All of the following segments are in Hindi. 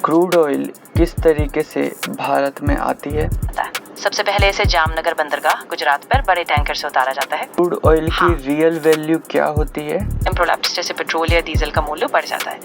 क्रूड ऑयल किस तरीके से भारत में आती है? सबसे पहले इसे जामनगर बंदरगाह गुजरात पर बड़े टैंकर से उतारा जाता है। क्रूड ऑयल की रियल वैल्यू क्या होती है? प्रोडक्ट्स जैसे पेट्रोल या डीजल का मूल्य बढ़ जाता है।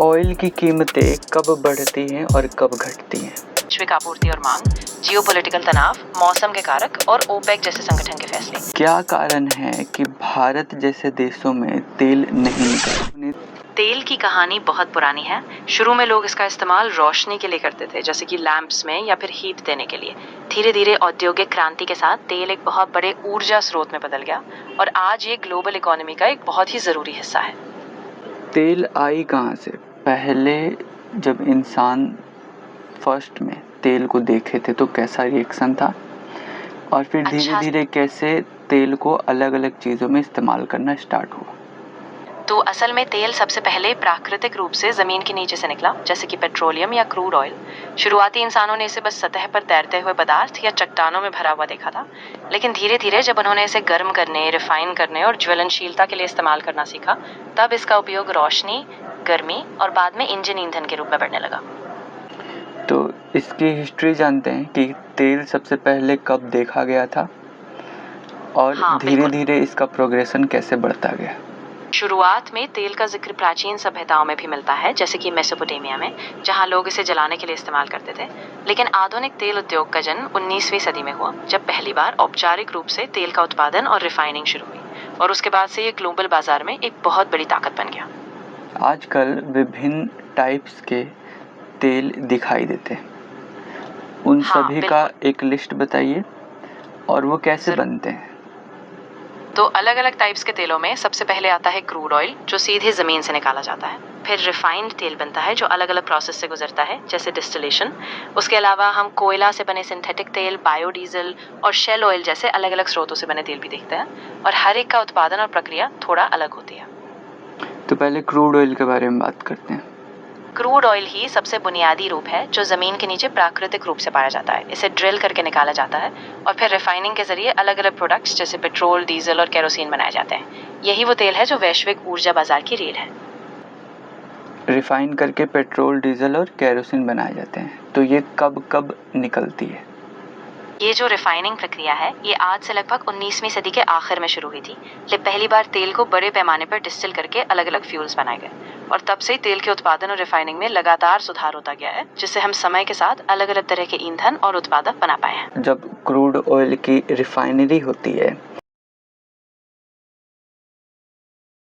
ऑयल की कीमतें कब बढ़ती हैं और कब घटती हैं? वैश्विक आपूर्ति और मांग, जियोपॉलिटिकल तनाव, मौसम के कारक और ओपेक जैसे संगठन के फैसले। क्या कारण है कि भारत जैसे देशों में तेल नहीं निकलता? तेल की कहानी बहुत पुरानी है। शुरू में लोग इसका इस्तेमाल रोशनी के लिए करते थे, जैसे कि लैंप्स में या फिर हीट देने के लिए। धीरे धीरे औद्योगिक क्रांति के साथ तेल एक बहुत बड़े ऊर्जा स्रोत में बदल गया और आज ये ग्लोबल इकोनॉमी का एक बहुत ही जरूरी हिस्सा है। तेल आई कहाँ से? पहले जब इंसान फर्स्ट में तेल को देखे थे तो कैसा रिएक्शन था, और फिर धीरे धीरे कैसे तेल को अलग अलग चीज़ों में इस्तेमाल करना स्टार्ट हुआ? तो असल में तेल सबसे पहले प्राकृतिक रूप से जमीन के नीचे से निकला, जैसे कि पेट्रोलियम या क्रूड ऑयल। शुरुआती इंसानों ने इसे बस सतह पर तैरते हुए पदार्थ या चट्टानों में भरा हुआ देखा था, लेकिन धीरे धीरे जब उन्होंने इसे गर्म करने, रिफाइन करने और ज्वलनशीलता के लिए इस्तेमाल करना सीखा, तब इसका उपयोग रोशनी, गर्मी और बाद में इंजन ईंधन के रूप में बढ़ने लगा। तो इसकी हिस्ट्री जानते हैं कि तेल सबसे पहले कब देखा गया था और धीरे धीरे इसका प्रोग्रेशन कैसे बढ़ता गया? शुरुआत में तेल का जिक्र प्राचीन सभ्यताओं में भी मिलता है, जैसे कि मेसोपोटामिया में, जहां लोग इसे जलाने के लिए इस्तेमाल करते थे। लेकिन आधुनिक तेल उद्योग का जन्म 19वीं सदी में हुआ, जब पहली बार औपचारिक रूप से तेल का उत्पादन और रिफाइनिंग शुरू हुई, और उसके बाद से ये ग्लोबल बाजार में एक बहुत बड़ी ताकत बन गया। आजकल विभिन्न टाइप्स के तेल दिखाई देते हैं, उन सभी का एक लिस्ट बताइए और वो कैसे बनते हैं? तो अलग अलग टाइप्स के तेलों में सबसे पहले आता है क्रूड ऑयल, जो सीधे जमीन से निकाला जाता है। फिर रिफाइंड तेल बनता है, जो अलग अलग प्रोसेस से गुजरता है, जैसे डिस्टिलेशन। उसके अलावा हम कोयला से बने सिंथेटिक तेल, बायोडीजल और शेल ऑयल जैसे अलग अलग स्रोतों से बने तेल भी देखते हैं, और हर एक का उत्पादन और प्रक्रिया थोड़ा अलग होती है। तो पहले क्रूड ऑयल के बारे में बात करते हैं। क्रूड ऑयल ही सबसे बुनियादी रूप है, जो जमीन के नीचे प्राकृतिक रूप से पाया जाता है। इसे ड्रिल करके निकाला जाता है और फिर रिफाइनिंग के जरिए अलग अलग प्रोडक्ट्स जैसे पेट्रोल, डीजल और केरोसिन बनाए जाते हैं। यही वो तेल है जो वैश्विक ऊर्जा बाजार की रीढ़ है। रिफाइन करके पेट्रोल, डीजल और केरोसिन बनाए जाते हैं, तो ये कब कब निकलती है? ये जो रिफाइनिंग प्रक्रिया है, ये आज से लगभग 19वीं सदी के आखिर में शुरू हुई थी। पहली बार तेल को बड़े पैमाने पर डिस्टिल करके अलग अलग फ्यूल्स बनाए गए, और तब से तेल के उत्पादन और रिफाइनिंग में लगातार सुधार होता गया है, जिससे हम समय के साथ अलग अलग तरह के ईंधन और उत्पादक बना पाए हैं। जब क्रूड ऑयल की रिफाइनरी होती है